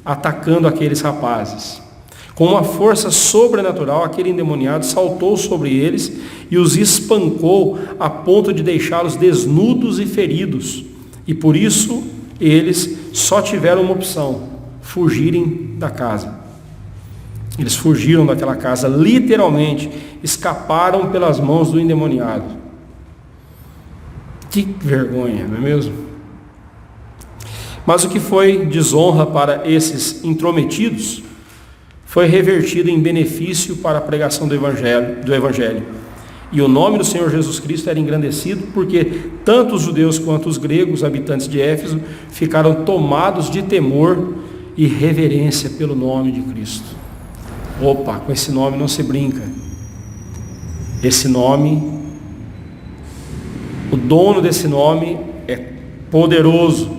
atacando aqueles rapazes. Com uma força sobrenatural, aquele endemoniado saltou sobre eles e os espancou a ponto de deixá-los desnudos e feridos. E por isso eles só tiveram uma opção: fugirem da casa. Eles fugiram daquela casa, literalmente, escaparam pelas mãos do endemoniado. Que vergonha, não é mesmo? Mas o que foi desonra para esses intrometidos foi revertido em benefício para a pregação do Evangelho. E o nome do Senhor Jesus Cristo era engrandecido, porque tanto os judeus quanto os gregos, habitantes de Éfeso, ficaram tomados de temor e reverência pelo nome de Cristo. Opa, com esse nome não se brinca. Esse nome, o dono desse nome é poderoso.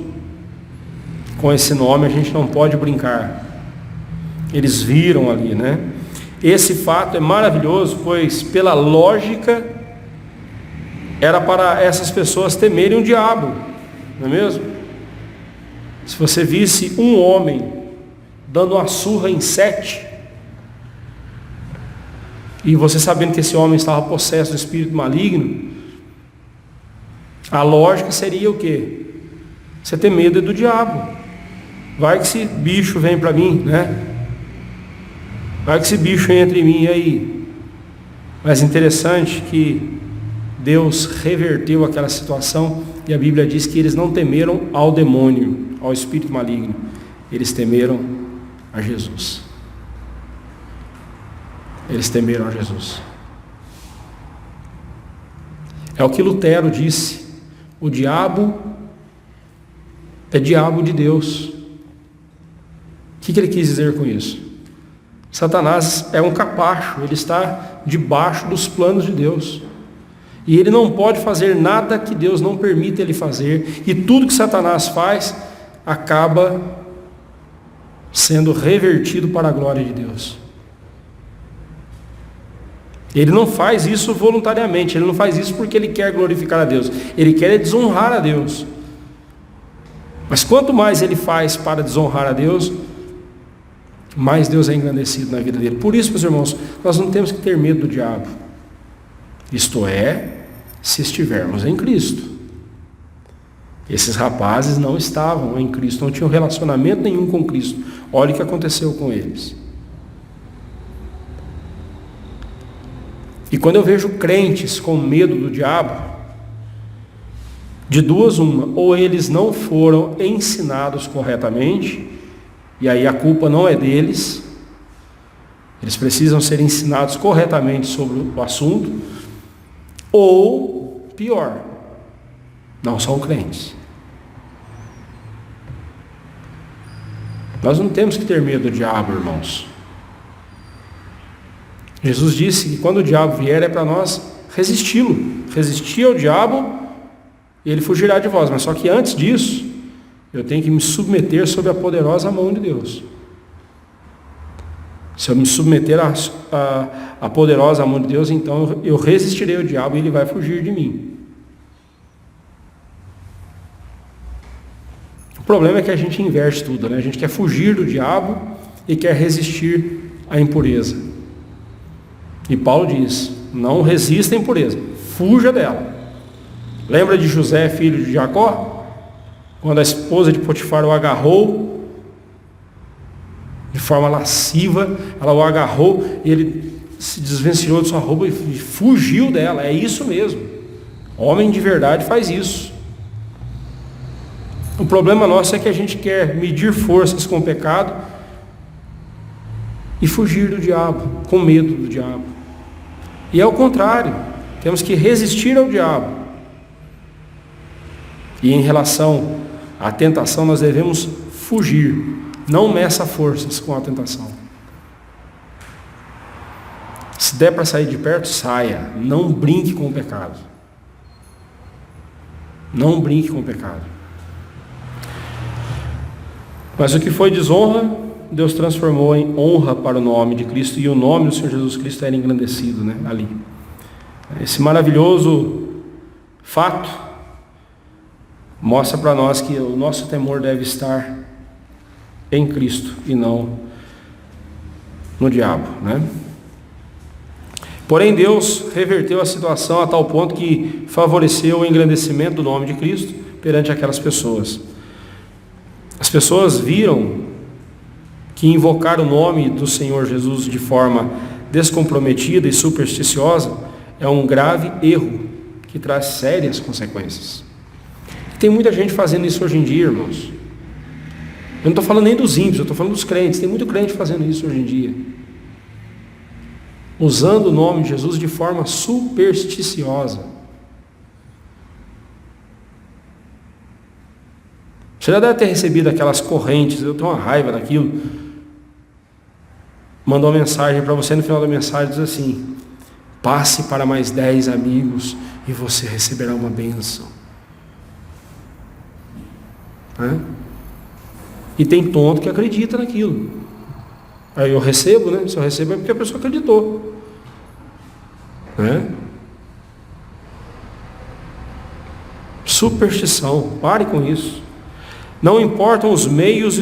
Com esse nome a gente não pode brincar. Eles viram ali, né? Esse fato é maravilhoso, pois pela lógica era para essas pessoas temerem o diabo, não é mesmo? Se você visse um homem dando uma surra em 7, e você sabendo que esse homem estava possesso do espírito maligno, a lógica seria o quê? Você ter medo do diabo. Vai que esse bicho vem para mim, né? Vai que esse bicho entra em mim, e aí? Mas interessante que Deus reverteu aquela situação, e a Bíblia diz que eles não temeram ao demônio, ao espírito maligno. Eles temeram a Jesus. Eles temeram a Jesus. É o que Lutero disse: o diabo é diabo de Deus. O que ele quis dizer com isso? Satanás é um capacho, ele está debaixo dos planos de Deus. E ele não pode fazer nada que Deus não permita ele fazer. E tudo que Satanás faz acaba sendo revertido para a glória de Deus. Ele não faz isso voluntariamente, ele não faz isso porque ele quer glorificar a Deus. Ele quer desonrar a Deus. Mas quanto mais ele faz para desonrar a Deus, mais Deus é engrandecido na vida dele. Por isso, meus irmãos, nós não temos que ter medo do diabo. Isto é, se estivermos em Cristo. Esses rapazes não estavam em Cristo, não tinham relacionamento nenhum com Cristo. Olha o que aconteceu com eles. E quando eu vejo crentes com medo do diabo, de duas uma: ou eles não foram ensinados corretamente, e aí a culpa não é deles, eles precisam ser ensinados corretamente sobre o assunto, ou pior, não são crentes. Nós não temos que ter medo do diabo, irmãos. Jesus disse que quando o diabo vier é para nós resisti-lo. Resistir ao diabo e ele fugirá de vós. Mas só que antes disso, eu tenho que me submeter sob a poderosa mão de Deus. Se eu me submeter à poderosa mão de Deus, então eu resistirei ao diabo e ele vai fugir de mim. O problema é que a gente inverte tudo, né? A gente quer fugir do diabo e quer resistir à impureza. E Paulo diz, não resista à impureza, fuja dela. Lembra de José, filho de Jacó? Quando a esposa de Potifar o agarrou de forma lasciva, ela o agarrou e ele se desvencilhou de sua roupa e fugiu dela. É isso mesmo. Homem de verdade faz isso. O problema nosso é que a gente quer medir forças com o pecado e fugir do diabo, com medo do diabo. E é o contrário. Temos que resistir ao diabo. E em relação à tentação, nós devemos fugir. Não meça forças com a tentação. Se der para sair de perto, saia. Não brinque com o pecado. Não brinque com o pecado. Mas o que foi desonra, Deus transformou em honra para o nome de Cristo, e o nome do Senhor Jesus Cristo era engrandecido, né, ali. Esse maravilhoso fato mostra para nós que o nosso temor deve estar em Cristo e não no diabo, né? Porém, Deus reverteu a situação a tal ponto que favoreceu o engrandecimento do nome de Cristo perante aquelas pessoas. As pessoas viram que invocar o nome do Senhor Jesus de forma descomprometida e supersticiosa é um grave erro que traz sérias consequências. Tem muita gente fazendo isso hoje em dia, irmãos. Eu não estou falando nem dos ímpios, eu estou falando dos crentes. Tem muito crente fazendo isso hoje em dia, usando o nome de Jesus de forma supersticiosa. Você já deve ter recebido aquelas correntes, eu tenho uma raiva daquilo. Mandou uma mensagem para você, no final da mensagem diz assim: passe para mais 10 amigos e você receberá uma bênção. E tem tonto que acredita naquilo. Aí eu recebo, né? Se eu recebo é porque a pessoa acreditou, né? Superstição, pare com isso. Não importam os meios e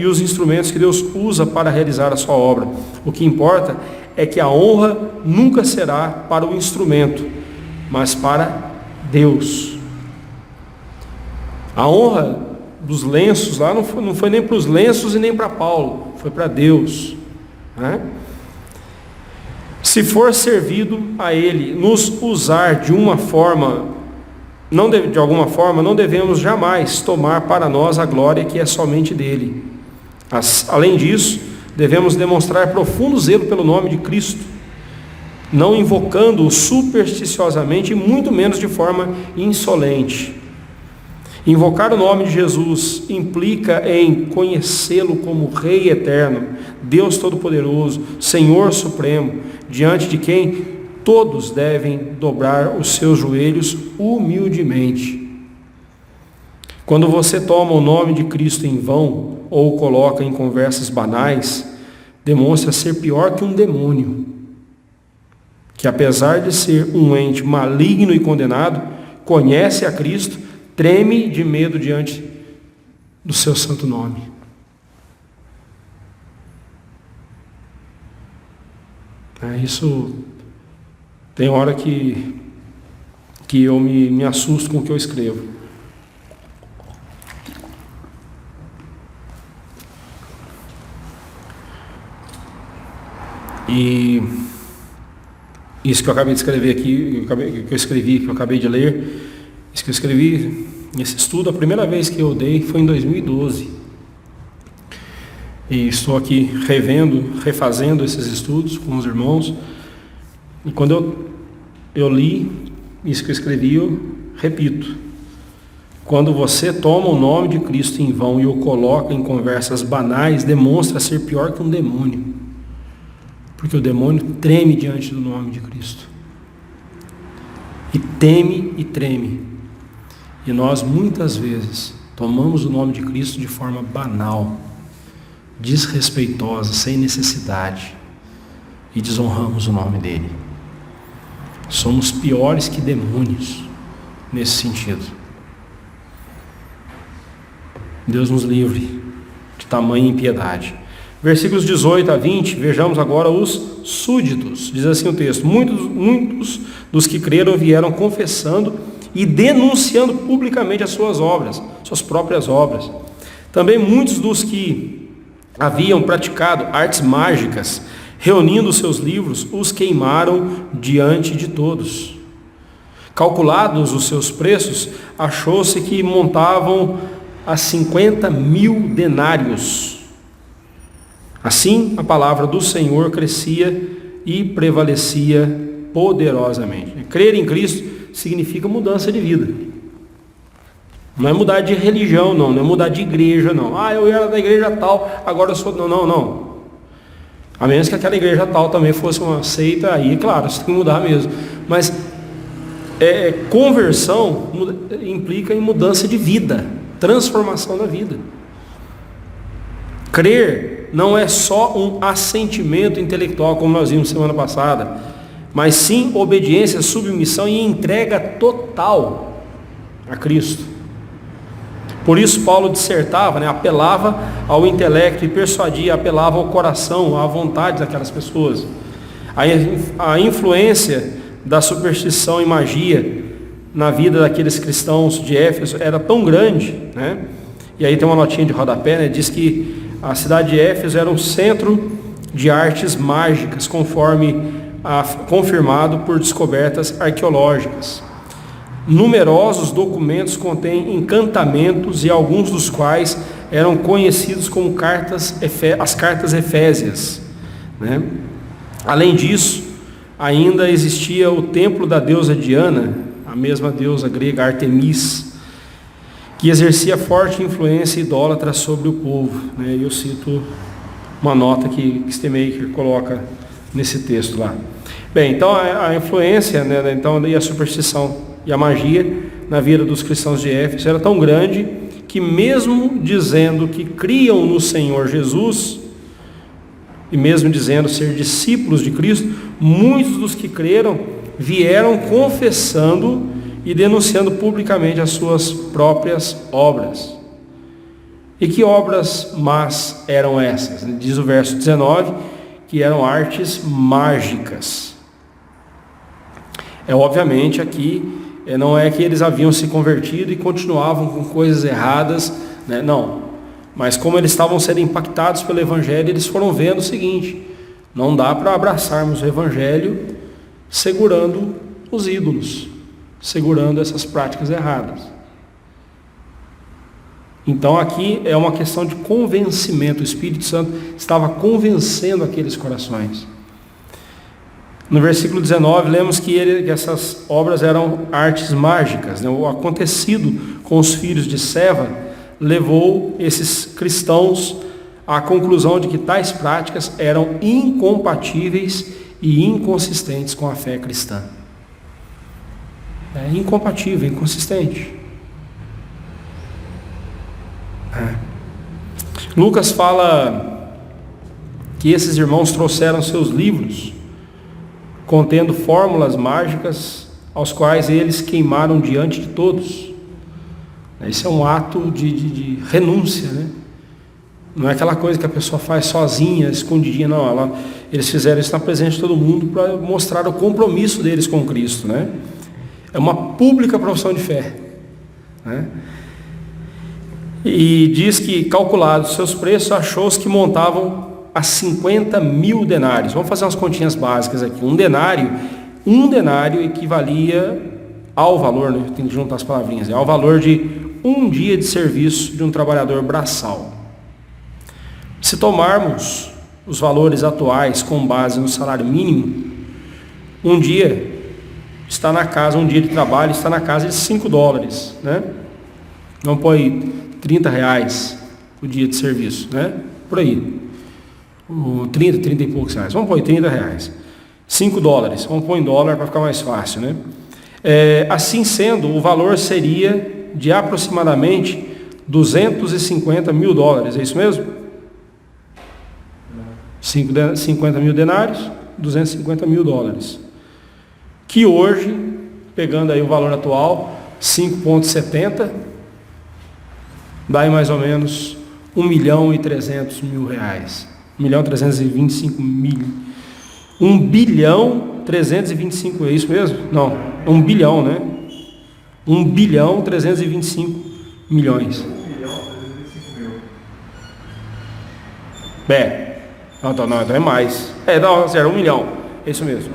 os instrumentos que Deus usa para realizar a sua obra. O que importa é que a honra nunca será para o instrumento, mas para Deus. A honra dos lenços lá não foi nem para os lenços e nem para Paulo, foi para Deus, né? Se for servido a Ele nos usar de alguma forma, não devemos jamais tomar para nós a glória que é somente dele. Além disso, devemos demonstrar profundo zelo pelo nome de Cristo, não invocando-o supersticiosamente e muito menos de forma insolente. Invocar o nome de Jesus implica em conhecê-lo como Rei eterno, Deus Todo-Poderoso, Senhor Supremo, diante de quem todos devem dobrar os seus joelhos humildemente. Quando você toma o nome de Cristo em vão ou o coloca em conversas banais, demonstra ser pior que um demônio, que apesar de ser um ente maligno e condenado, conhece a Cristo, treme de medo diante do seu santo nome. Isso tem hora que eu me assusto com o que eu escrevo. E isso que eu acabei de escrever aqui, que eu acabei de ler, isso que eu escrevi, esse estudo, a primeira vez que eu dei foi em 2012. E estou aqui refazendo esses estudos com os irmãos. E quando eu li isso que eu escrevi, eu repito. Quando você toma o nome de Cristo em vão e o coloca em conversas banais, demonstra ser pior que um demônio. Porque o demônio treme diante do nome de Cristo. E teme e treme. E nós muitas vezes tomamos o nome de Cristo de forma banal, desrespeitosa, sem necessidade, e desonramos o nome dele. Somos piores que demônios nesse sentido. Deus nos livre de tamanha impiedade. Versículos 18 a 20, vejamos agora os súditos. Diz assim o texto: muitos dos que creram vieram confessando e denunciando publicamente as suas obras, suas próprias obras. Também muitos dos que haviam praticado artes mágicas, reunindo seus livros, os queimaram diante de todos. Calculados os seus preços, achou-se que montavam a 50.000 denários. Assim, a palavra do Senhor crescia e prevalecia poderosamente. Crer em Cristo significa mudança de vida. Não é mudar de religião, não é mudar de igreja, não. Eu era da igreja tal, agora eu sou... Não. A menos que aquela igreja tal também fosse uma seita, aí, claro, você tem que mudar mesmo. Mas conversão implica em mudança de vida, transformação da vida. Crer não é só um assentimento intelectual, como nós vimos semana passada, mas sim obediência, submissão e entrega total a Cristo. Por isso Paulo dissertava, apelava ao intelecto e persuadia, apelava ao coração, à vontade daquelas pessoas. A influência da superstição e magia na vida daqueles cristãos de Éfeso era tão grande, E aí tem uma notinha de rodapé, diz que a cidade de Éfeso era um centro de artes mágicas, conforme confirmado por descobertas arqueológicas. Numerosos documentos contêm encantamentos e alguns dos quais eram conhecidos como as cartas efésias. Além disso, ainda existia o templo da deusa Diana, a mesma deusa grega Artemis, que exercia forte influência idólatra sobre o povo. Eu cito uma nota que Stemaker coloca nesse texto lá. Bem, então a influência, e a superstição e a magia na vida dos cristãos de Éfeso era tão grande que, mesmo dizendo que criam no Senhor Jesus, e mesmo dizendo ser discípulos de Cristo, muitos dos que creram vieram confessando e denunciando publicamente as suas próprias obras. E que obras más eram essas? Diz o verso 19, que eram artes mágicas. Obviamente aqui, não é que eles haviam se convertido e continuavam com coisas erradas, não. Mas como eles estavam sendo impactados pelo Evangelho, eles foram vendo o seguinte: não dá para abraçarmos o Evangelho segurando os ídolos, segurando essas práticas erradas. Então aqui é uma questão de convencimento. O Espírito Santo estava convencendo aqueles corações. No versículo 19, lemos que essas obras eram artes mágicas. O acontecido com os filhos de Seva levou esses cristãos à conclusão de que tais práticas eram incompatíveis e inconsistentes com a fé cristã. Incompatível, inconsistente. Lucas fala que esses irmãos trouxeram seus livros contendo fórmulas mágicas, aos quais eles queimaram diante de todos. Isso é um ato de renúncia, Não é aquela coisa que a pessoa faz sozinha, escondidinha, não. Eles fizeram isso na presença de todo mundo para mostrar o compromisso deles com Cristo, É uma pública profissão de fé, E diz que, calculados seus preços, achou-se que montavam a 50.000 denários. Vamos fazer umas continhas básicas aqui. Um denário equivalia ao valor, tem que juntar as palavrinhas, ao valor de um dia de serviço de um trabalhador braçal. Se tomarmos os valores atuais com base no salário mínimo, um dia de trabalho está na casa de $5, Vamos pôr aí R$30 o dia de serviço, né? Por aí. 30 e poucos reais. Vamos pôr aí R$30. $5. Vamos pôr em dólar para ficar mais fácil, né? Assim sendo, o valor seria de aproximadamente $250 mil. É isso mesmo? 50 mil denários, $250 mil. Que hoje, pegando aí o valor atual, 5,70, dá aí mais ou menos R$1.300.000. R$1.325.000. 1.325, é isso mesmo? Não, é 1 bilhão, né? 1.325 milhões. 1.325.000. Não, então é mais. Não, zero, 1 milhão. É isso mesmo.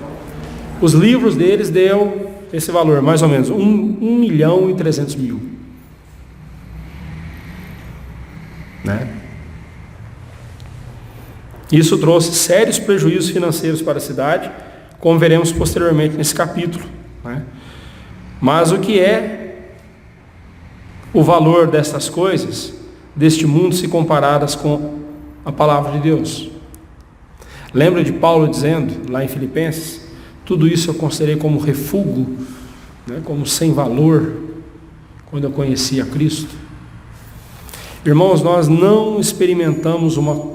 Os livros deles deu esse valor, mais ou menos, 1.300.000. Né? Isso trouxe sérios prejuízos financeiros para a cidade, como veremos posteriormente nesse capítulo, né? Mas o que é o valor dessas coisas, deste mundo, se comparadas com a palavra de Deus? Lembra de Paulo dizendo, lá em Filipenses, tudo isso eu considerei como refúgio, né, como sem valor, quando eu conheci a Cristo. Irmãos, nós não experimentamos uma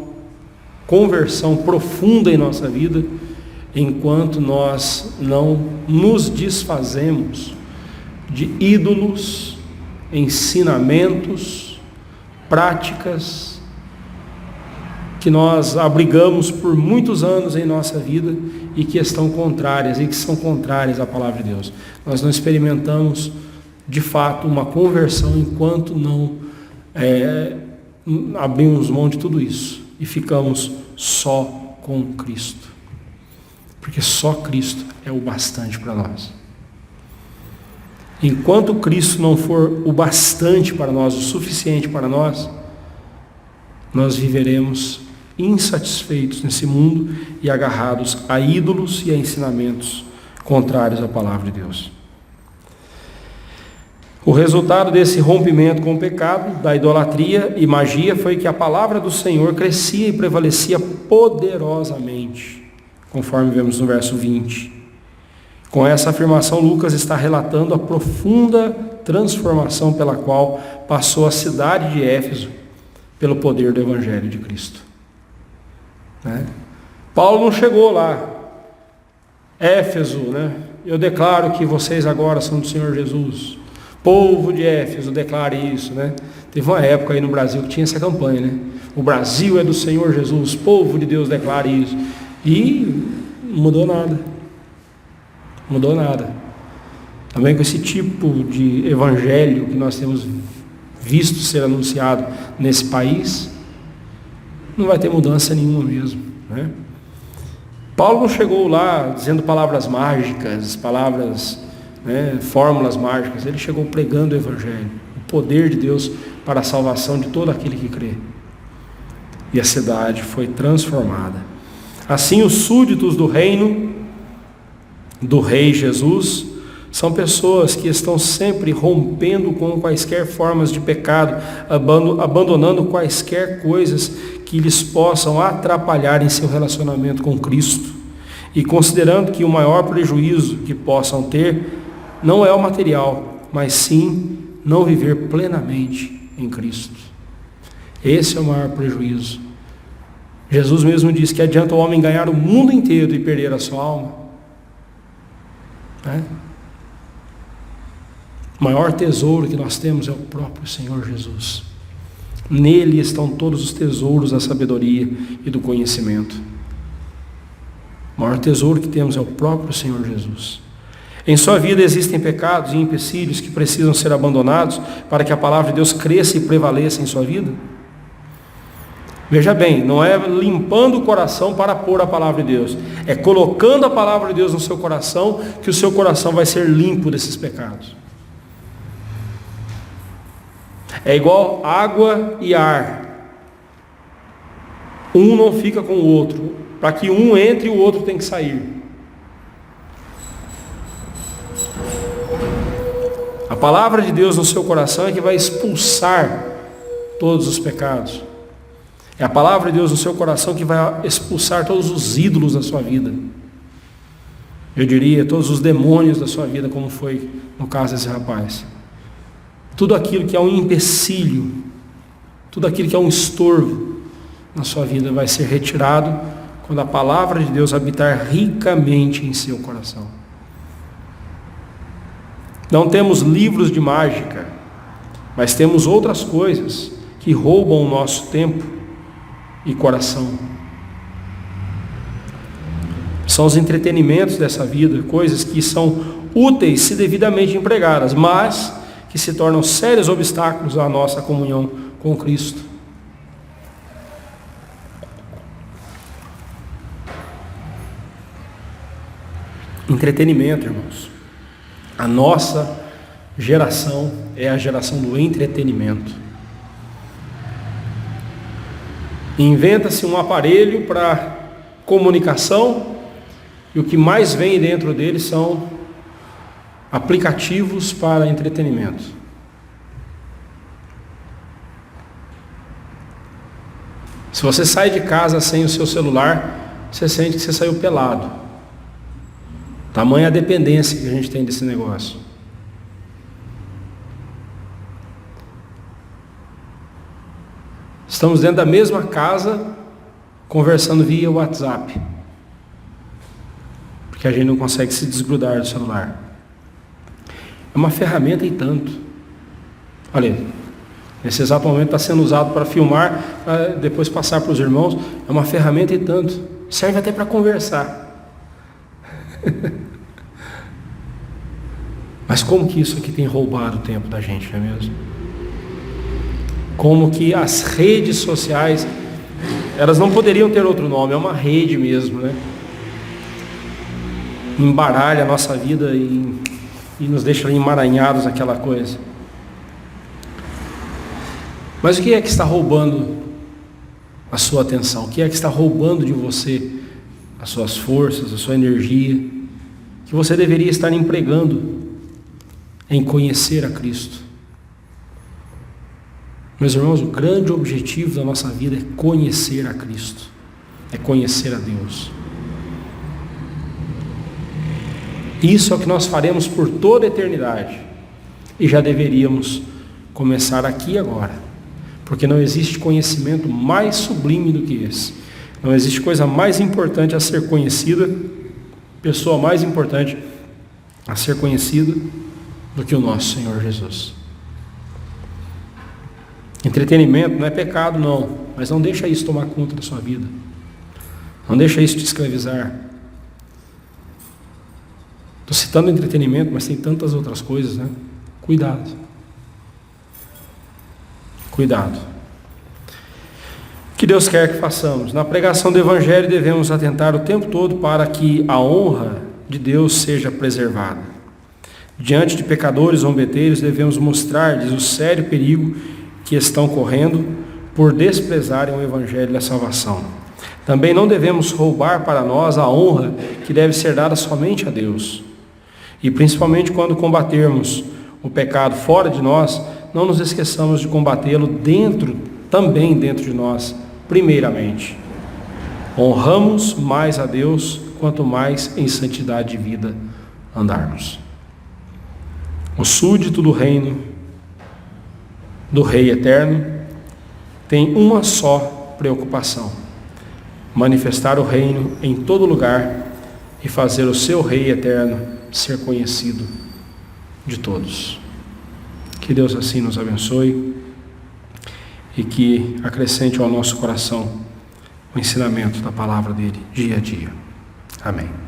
conversão profunda em nossa vida enquanto nós não nos desfazemos de ídolos, ensinamentos, práticas que nós abrigamos por muitos anos em nossa vida e que estão contrárias, e que são contrárias à palavra de Deus. Nós não experimentamos de fato uma conversão enquanto não abrimos mão de tudo isso e ficamos só com Cristo, porque só Cristo é o bastante para nós. Enquanto Cristo não for o bastante para nós, o suficiente para nós, nós viveremos insatisfeitos nesse mundo e agarrados a ídolos e a ensinamentos contrários à palavra de Deus. O resultado desse rompimento com o pecado, da idolatria e magia, foi que a palavra do Senhor crescia e prevalecia poderosamente, conforme vemos no verso 20. Com essa afirmação, Lucas está relatando a profunda transformação pela qual passou a cidade de Éfeso pelo poder do Evangelho de Cristo. Né? Paulo não chegou lá, Éfeso, né? Eu declaro que vocês agora são do Senhor Jesus. Povo de Éfeso, declare isso, né? Teve uma época aí no Brasil que tinha essa campanha, né? O Brasil é do Senhor Jesus, povo de Deus, declare isso. E não mudou nada. Mudou nada. Também com esse tipo de evangelho que nós temos visto ser anunciado nesse país, não vai ter mudança nenhuma mesmo, né? Paulo não chegou lá dizendo palavras mágicas, palavras, fórmulas mágicas. Ele chegou pregando o evangelho, o poder de Deus para a salvação de todo aquele que crê. E a cidade foi transformada. Assim, os súditos do reino do Rei Jesus são pessoas que estão sempre rompendo com quaisquer formas de pecado, abandonando quaisquer coisas que lhes possam atrapalhar em seu relacionamento com Cristo, e considerando que o maior prejuízo que possam ter não é o material, mas sim não viver plenamente em Cristo. Esse é o maior prejuízo. Jesus mesmo disse que adianta o homem ganhar o mundo inteiro e perder a sua alma. O maior tesouro que nós temos é o próprio Senhor Jesus. Nele estão todos os tesouros da sabedoria e do conhecimento. O maior tesouro que temos é o próprio Senhor Jesus. Em sua vida existem pecados e empecilhos que precisam ser abandonados para que a palavra de Deus cresça e prevaleça em sua vida? Veja bem, não é limpando o coração para pôr a palavra de Deus, é colocando a palavra de Deus no seu coração que o seu coração vai ser limpo desses pecados. É igual água e ar. Um não fica com o outro. Para que um entre, o outro tem que sair. A palavra de Deus no seu coração é que vai expulsar todos os pecados. É a palavra de Deus no seu coração que vai expulsar todos os ídolos da sua vida. Eu diria, todos os demônios da sua vida, como foi no caso desse rapaz. Tudo aquilo que é um empecilho, tudo aquilo que é um estorvo na sua vida vai ser retirado quando a palavra de Deus habitar ricamente em seu coração. Não temos livros de mágica, mas temos outras coisas que roubam o nosso tempo e coração. São os entretenimentos dessa vida, coisas que são úteis se devidamente empregadas, mas que se tornam sérios obstáculos à nossa comunhão com Cristo. Entretenimento, irmãos. A nossa geração é a geração do entretenimento. Inventa-se um aparelho para comunicação e o que mais vem dentro dele são aplicativos para entretenimento. Se você sai de casa sem o seu celular, você sente que você saiu pelado. Tamanha a dependência que a gente tem desse negócio. Estamos dentro da mesma casa, conversando via WhatsApp, porque a gente não consegue se desgrudar do celular. É uma ferramenta e tanto. Olha, nesse exato momento está sendo usado para filmar, para depois passar para os irmãos. É uma ferramenta e tanto. Serve até para conversar. Mas como que isso aqui tem roubado o tempo da gente, não é mesmo? Como que as redes sociais, elas não poderiam ter outro nome, é uma rede mesmo, né? Embaralha a nossa vida e nos deixa emaranhados naquela coisa. Mas o que é que está roubando a sua atenção? O que é que está roubando de você as suas forças, a sua energia, que você deveria estar empregando em conhecer a Cristo? Meus irmãos, o grande objetivo da nossa vida é conhecer a Cristo, é conhecer a Deus. Isso é o que nós faremos por toda a eternidade, e já deveríamos começar aqui e agora, porque não existe conhecimento mais sublime do que esse. Não existe coisa mais importante a ser conhecida, pessoa mais importante a ser conhecida do que o nosso Senhor Jesus. Entretenimento não é pecado, não, mas não deixa isso tomar conta da sua vida. Não deixa isso te escravizar. Estou citando entretenimento, mas tem tantas outras coisas, né? Cuidado. Cuidado. O que Deus quer que façamos? Na pregação do Evangelho devemos atentar o tempo todo para que a honra de Deus seja preservada. Diante de pecadores zombeteiros devemos mostrar-lhes o sério perigo que estão correndo por desprezarem o Evangelho da salvação. Também não devemos roubar para nós a honra que deve ser dada somente a Deus. E principalmente quando combatermos o pecado fora de nós, não nos esqueçamos de combatê-lo também dentro de nós, primeiramente. Honramos mais a Deus, quanto mais em santidade de vida andarmos. O súdito do reino do Rei Eterno tem uma só preocupação: manifestar o reino em todo lugar e fazer o seu Rei Eterno ser conhecido de todos. Que Deus assim nos abençoe e que acrescente ao nosso coração o ensinamento da palavra dele dia a dia. Amém.